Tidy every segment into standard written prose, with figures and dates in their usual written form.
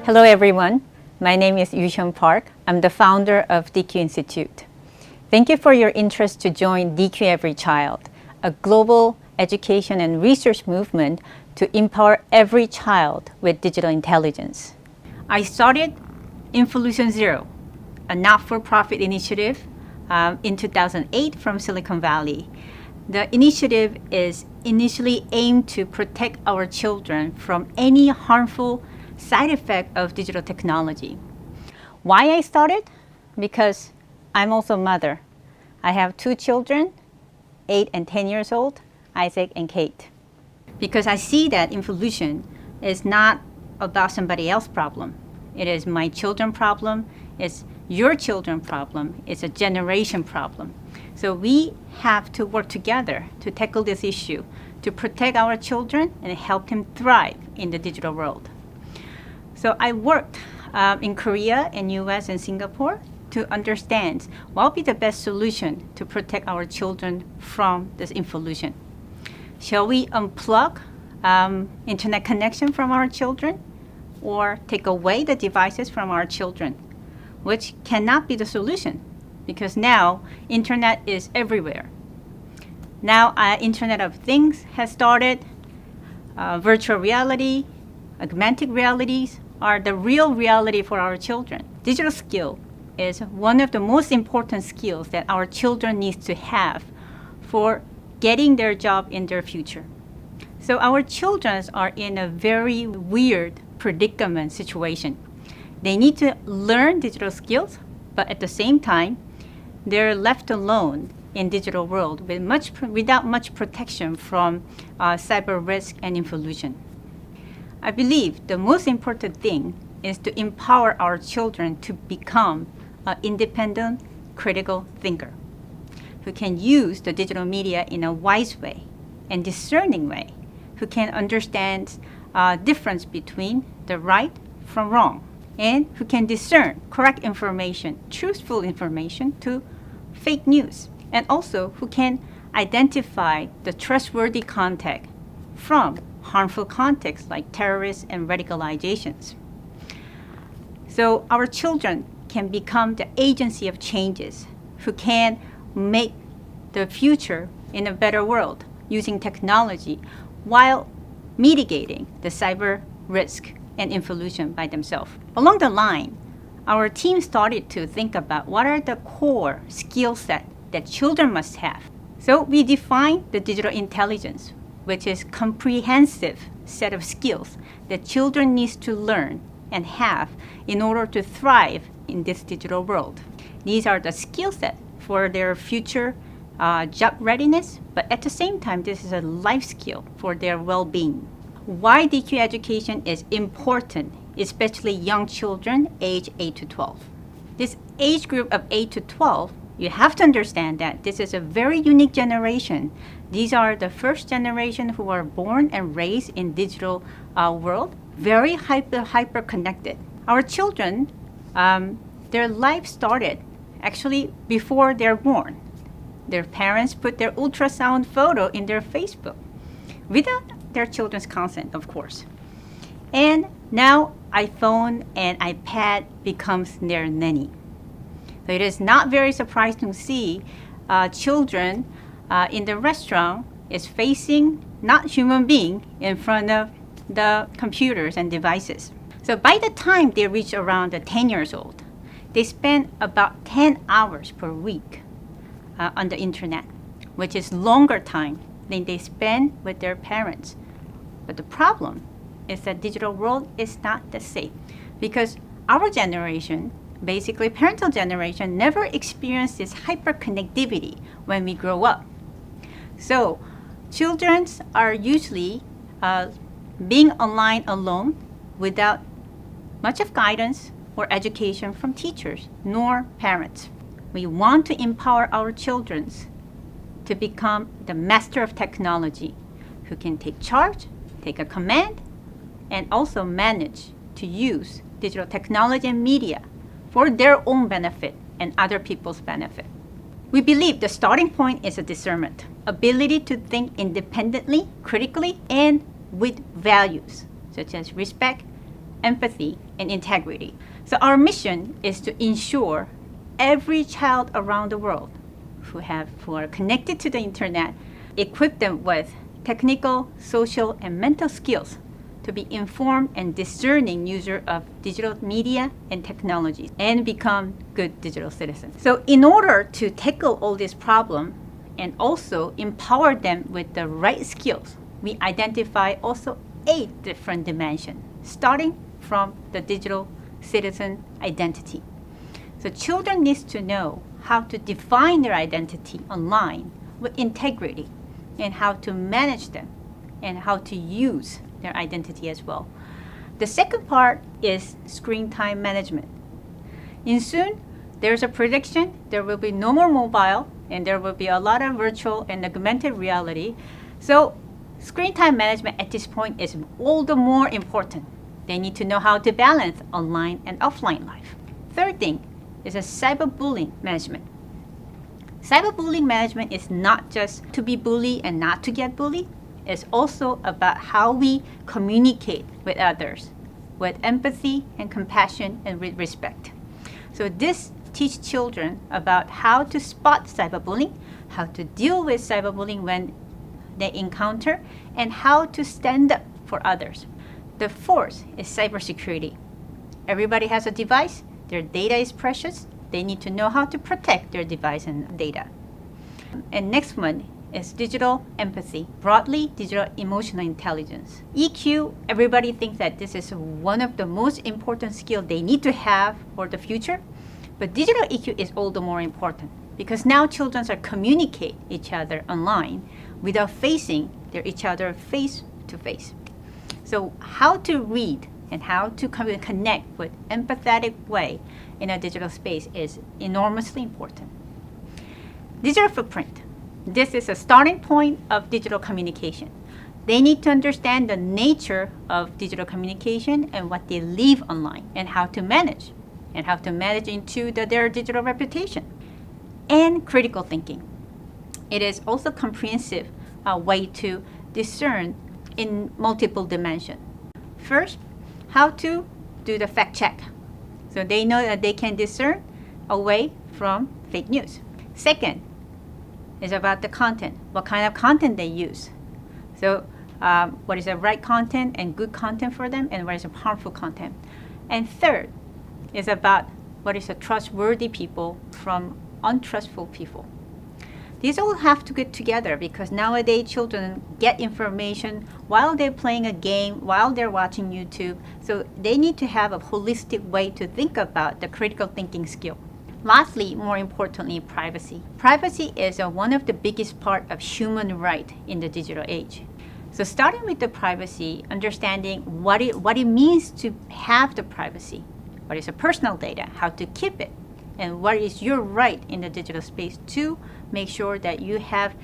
Hello everyone, my name is Yuhyun Park. I'm the founder of DQ Institute. Thank you for your interest to join DQ Every Child, a global education and research movement to empower every child with digital intelligence. I started Infolution Zero, a not-for-profit initiative in 2008 from Silicon Valley. The initiative is initially aimed to protect our children from any harmful side effect of digital technology. Why I started? Because I'm also a mother. I have two children, 8 and 10 years old, Isaac and Kate. Because I see that Infolution is not about somebody else's problem. It is my children's problem, it's your children's problem, it's a generation problem. So we have to work together to tackle this issue, to protect our children and help them thrive in the digital world. So I worked in Korea and US and Singapore to understand what would be the best solution to protect our children from this infolution. Shall we unplug internet connection from our children or take away the devices from our children? Which cannot be the solution because now internet is everywhere. Now Internet of Things has started. Virtual reality, augmented realities are the real reality for our children. Digital skill is one of the most important skills that our children need to have for getting their job in their future. So our children are in a very weird predicament situation. They need to learn digital skills, but at the same time, they're left alone in digital world without much protection from cyber risk and infolution. I believe the most important thing is to empower our children to become an independent, critical thinker who can use the digital media in a wise way and discerning way, who can understand difference between the right from wrong, and who can discern correct information, truthful information to fake news, and also who can identify the trustworthy content from harmful contexts like terrorists and radicalizations. So our children can become the agency of changes who can make the future in a better world using technology while mitigating the cyber risk and infolution by themselves. Along the line, our team started to think about what are the core skill set that children must have. So we defined the digital intelligence, which is comprehensive set of skills that children need to learn and have in order to thrive in this digital world. These are the skill set for their future job readiness, but at the same time, this is a life skill for their well-being. Why DQ education is important, especially young children age 8 to 12. This age group of 8 to 12, you have to understand that this is a very unique generation. These are the first generation who are born and raised in digital world, very hyper connected. Our children, their life started actually before they're born. Their parents put their ultrasound photo in their Facebook without their children's consent, of course. And now iPhone and iPad becomes their nanny. So it is not very surprising to see children in the restaurant is facing not human being in front of the computers and devices. So by the time they reach around 10 years old, they spend about 10 hours per week on the internet, which is longer time than they spend with their parents. But the problem is that digital world is not that safe because our generation, basically parental generation, never experienced this hyperconnectivity when we grow up. So children are usually being online alone without much of guidance or education from teachers nor parents. We want to empower our children to become the master of technology who can take charge, take a command, and also manage to use digital technology and media for their own benefit and other people's benefit. We believe the starting point is a discernment, ability to think independently, critically, and with values such as respect, empathy, and integrity. So our mission is to ensure every child around the world who are connected to the internet, equip them with technical, social, and mental skills to be informed and discerning user of digital media and technology and become good digital citizens. So in order to tackle all this problem and also empower them with the right skills, we identify also 8 different dimensions, starting from the digital citizen identity. So children need to know how to define their identity online with integrity and how to manage them and how to use their identity as well. The second part is screen time management. And soon, there's a prediction there will be no more mobile and there will be a lot of virtual and augmented reality. So screen time management at this point is all the more important. They need to know how to balance online and offline life. Third thing is a cyberbullying management. Cyberbullying management is not just to be bullied and not to get bullied. It's also about how we communicate with others with empathy and compassion and with respect. So this teaches children about how to spot cyberbullying, how to deal with cyberbullying when they encounter, and how to stand up for others. The fourth is cybersecurity. Everybody has a device. Their data is precious. They need to know how to protect their device and data. And next one is digital empathy, broadly digital emotional intelligence. EQ, everybody thinks that this is one of the most important skills they need to have for the future, but digital EQ is all the more important because now children are communicate each other online without facing each other face to face. So how to read and how to connect with empathetic way in a digital space is enormously important. Digital footprint. This is a starting point of digital communication. They need to understand the nature of digital communication and what they leave online and how to manage into their digital reputation. And critical thinking. It is also comprehensive way to discern in multiple dimensions. First, how to do the fact check. So they know that they can discern away from fake news. Second is about the content, what kind of content they use. So what is the right content and good content for them and what is the harmful content. And third is about what is a trustworthy people from untrustful people. These all have to get together because nowadays children get information while they're playing a game, while they're watching YouTube. So they need to have a holistic way to think about the critical thinking skill. Lastly, more importantly, privacy. Privacy is one of the biggest part of human right in the digital age. So starting with the privacy, understanding what it means to have the privacy, what is the personal data, how to keep it, and what is your right in the digital space to make sure that you have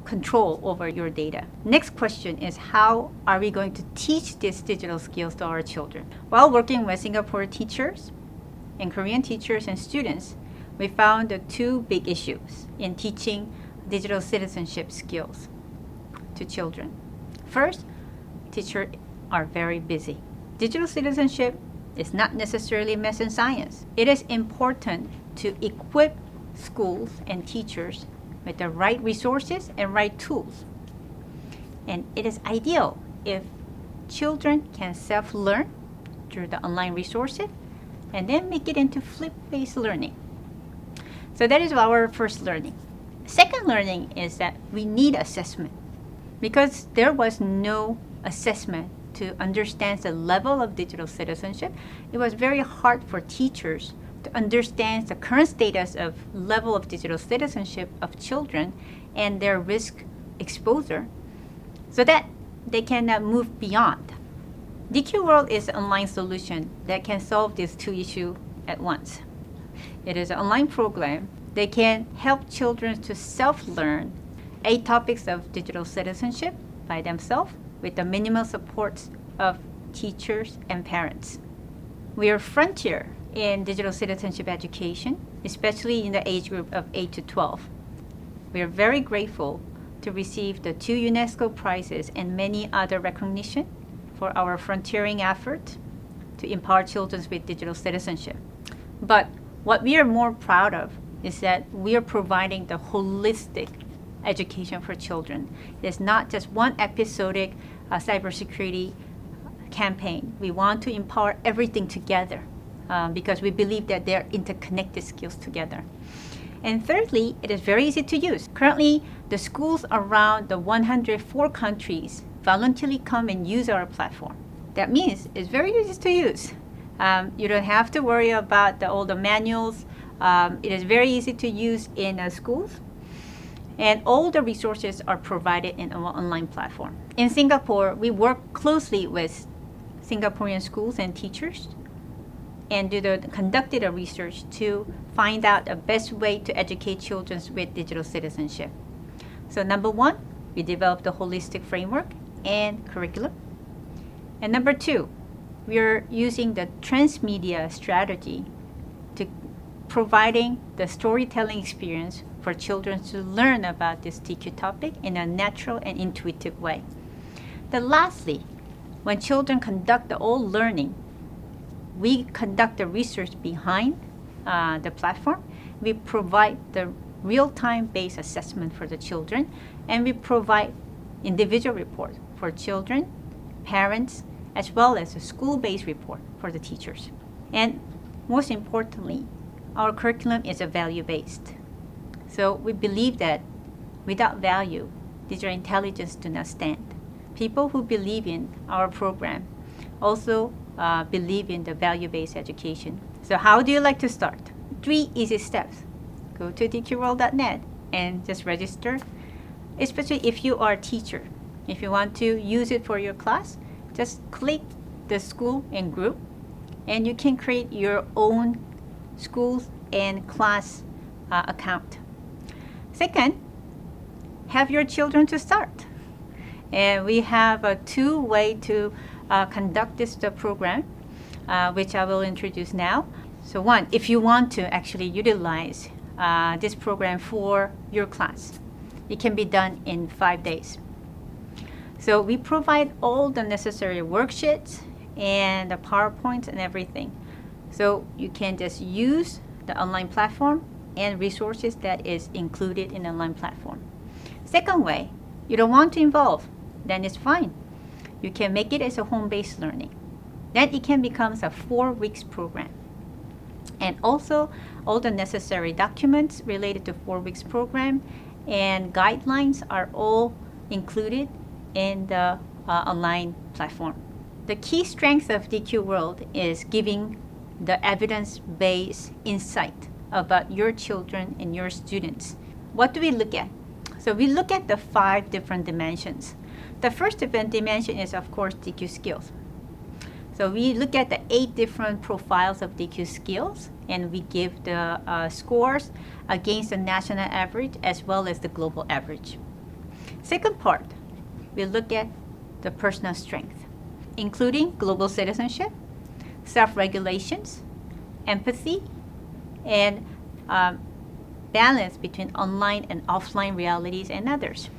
control over your data. Next question is how are we going to teach these digital skills to our children? While working with Singapore teachers and Korean teachers and students, we found the 2 big issues in teaching digital citizenship skills to children. First, teachers are very busy. Digital citizenship is not necessarily math and science. It is important to equip schools and teachers with the right resources and right tools. And it is ideal if children can self-learn through the online resources and then make it into flip-based learning. So that is our first learning. Second learning is that we need assessment because there was no assessment to understand the level of digital citizenship. It was very hard for teachers to understand the current status of level of digital citizenship of children and their risk exposure so that they can move beyond. DQ World is an online solution that can solve these 2 issues at once. It is an online program that can help children to self-learn 8 topics of digital citizenship by themselves with the minimal support of teachers and parents. We are frontier in digital citizenship education, especially in the age group of 8 to 12. We are very grateful to receive the 2 UNESCO prizes and many other recognition for our frontiering effort. to empower children with digital citizenship. But what we are more proud of is that we are providing the holistic education for children. It is not just one episodic cybersecurity campaign. We want to empower everything together because we believe that they're interconnected skills together. And thirdly, it is very easy to use. Currently, the schools around the 104 countries voluntarily come and use our platform. That means it's very easy to use. You don't have to worry about all the manuals. It is very easy to use in schools. And all the resources are provided in our online platform. In Singapore, we work closely with Singaporean schools and teachers and conducted a research to find out the best way to educate children with digital citizenship. So number one, we developed a holistic framework and curriculum. And number two, we are using the transmedia strategy to providing the storytelling experience for children to learn about this DQ topic in a natural and intuitive way. Then lastly, when children conduct the all learning, we conduct the research behind the platform. We provide the real-time based assessment for the children, and we provide individual report for children, parents, as well as a school-based report for the teachers. And most importantly, our curriculum is a value-based. So we believe that without value, digital intelligence do not stand. People who believe in our program also believe in the value-based education. So how do you like to start? 3 easy steps. Go to dqworld.net and just register, especially if you are a teacher. If you want to use it for your class, just click the school and group, and you can create your own schools and class account. Second, have your children to start. And we have a 2-way to conduct this program, which I will introduce now. So one, if you want to actually utilize this program for your class, it can be done in 5 days. So we provide all the necessary worksheets and the PowerPoints and everything. So you can just use the online platform and resources that is included in the online platform. Second way, you don't want to involve, then it's fine. You can make it as a home-based learning. Then it can become a 4 weeks program. And also all the necessary documents related to 4 weeks program and guidelines are all included in the online platform. The key strength of DQ World is giving the evidence-based insight about your children and your students. What do we look at? So we look at the 5 different dimensions. The first dimension is, of course, DQ skills. So we look at the 8 different profiles of DQ skills, and we give the scores against the national average as well as the global average. Second part, we look at the personal strength, including global citizenship, self-regulations, empathy, and balance between online and offline realities and others.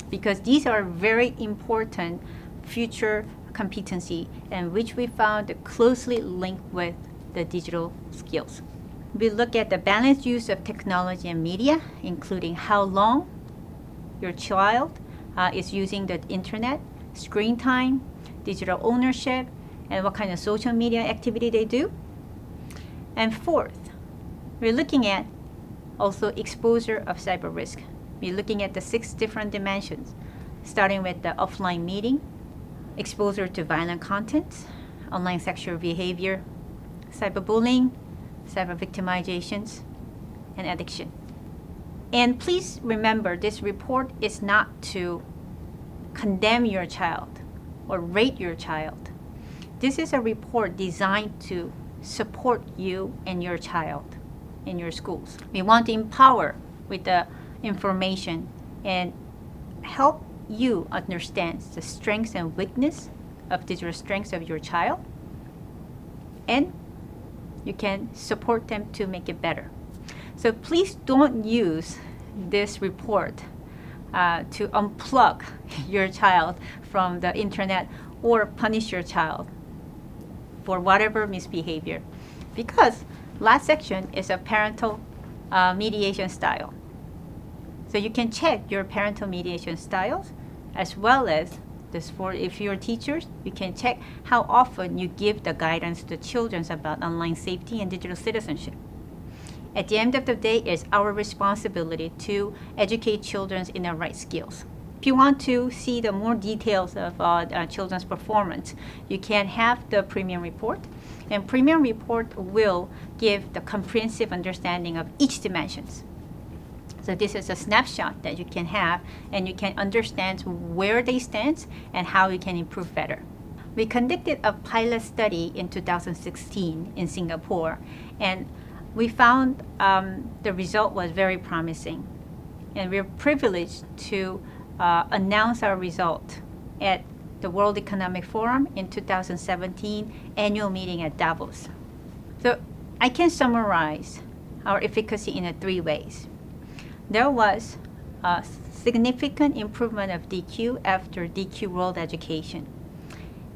Because these are very important future competency and which we found closely linked with the digital skills. We look at the balanced use of technology and media, including how long your child is using the internet, screen time, digital ownership, and what kind of social media activity they do. And fourth, we're looking at also exposure of cyber risk. We're looking at the 6 different dimensions, starting with the offline meeting, exposure to violent content, online sexual behavior, cyberbullying, cyber victimizations, and addiction. And please remember, this report is not to condemn your child or rate your child. This is a report designed to support you and your child in your schools. We want to empower with the information and help you understand the strengths and weakness of digital strengths of your child, and you can support them to make it better. So please don't use this report to unplug your child from the internet or punish your child. for whatever misbehavior. Because last section is a parental mediation style. So you can check your parental mediation styles, as well as this, for if you're teachers, you can check how often you give the guidance to children about online safety and digital citizenship. At the end of the day, it's our responsibility to educate children in the right skills. If you want to see the more details of children's performance, you can have the premium report. And premium report will give the comprehensive understanding of each dimensions. So this is a snapshot that you can have, and you can understand where they stand and how you can improve better. We conducted a pilot study in 2016 in Singapore, and we found the result was very promising. And we're privileged to announce our result at the World Economic Forum in 2017 annual meeting at Davos. So I can summarize our efficacy in 3 ways. There was a significant improvement of DQ after DQ World Education.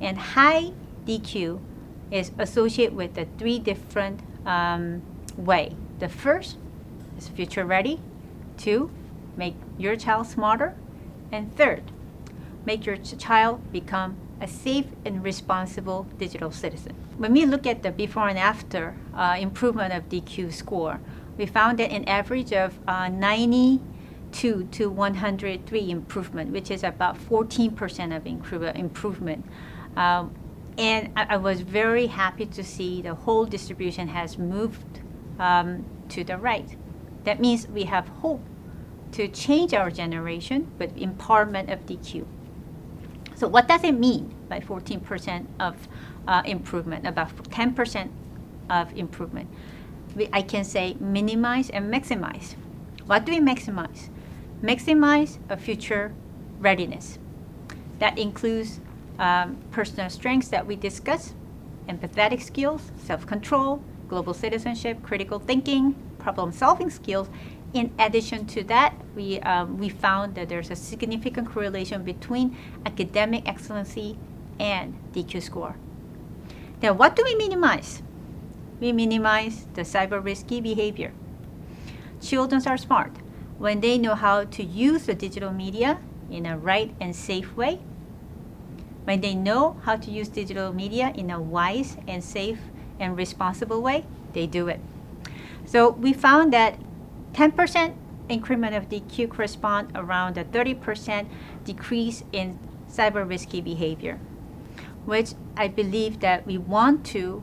And high DQ is associated with the 3 different ways. The first is future ready. 2, make your child smarter. And 3rd, make your child become a safe and responsible digital citizen. When we look at the before and after improvement of DQ score, we found that an average of 92 to 103 improvement, which is about 14% of improvement. And I was very happy to see the whole distribution has moved to the right. That means we have hope to change our generation with empowerment of DQ. So what does it mean by 14% of improvement, about 10% of improvement? I can say minimize and maximize. What do we maximize? Maximize a future readiness. That includes personal strengths that we discussed, empathetic skills, self-control, global citizenship, critical thinking, problem-solving skills. In addition to that, we found that there's a significant correlation between academic excellency and DQ score. Now, what do we minimize? We minimize the cyber risky behavior. Children are smart when they know how to use the digital media in a right and safe way. When they know how to use digital media in a wise and safe and responsible way, they do it. So we found that 10% increment of DQ correspond around a 30% decrease in cyber risky behavior, which I believe that we want to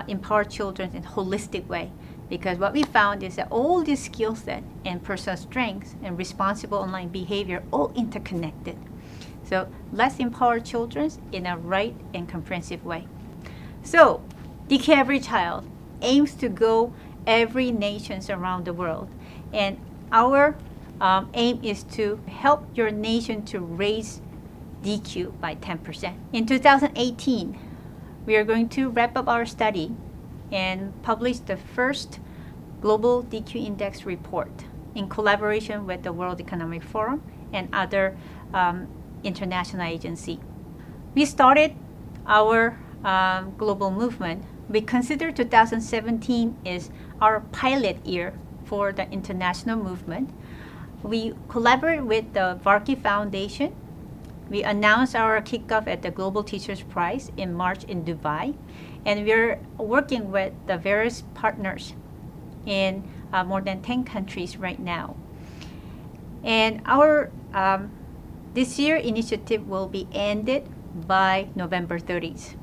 empower children in a holistic way, because what we found is that all these skill set and personal strengths and responsible online behavior all interconnected. So let's empower children in a right and comprehensive way. So DQ Every Child aims to go every nations around the world, and our aim is to help your nation to raise DQ by 10%. In 2018, we are going to wrap up our study and publish the first Global DQ Index report in collaboration with the World Economic Forum and other international agencies. We started our global movement. We consider 2017 is our pilot year for the international movement. We collaborate with the Varkey Foundation. We announced our kickoff at the Global Teachers Prize in March in Dubai. And we're working with the various partners in more than 10 countries right now. And our this year initiative will be ended by November 30th.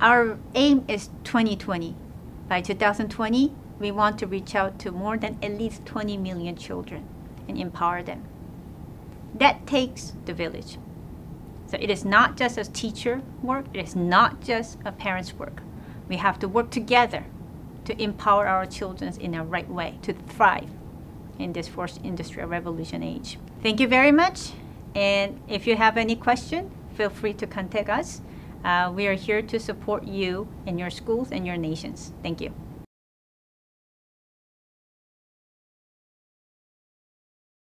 Our aim is 2020. By 2020, we want to reach out to more than at least 20 million children and empower them. That takes the village. So it is not just a teacher work, it is not just a parent's work. We have to work together to empower our children in the right way to thrive in this fourth industrial revolution age. Thank you very much. And if you have any question, feel free to contact us. We are here to support you in your schools and your nations. Thank you.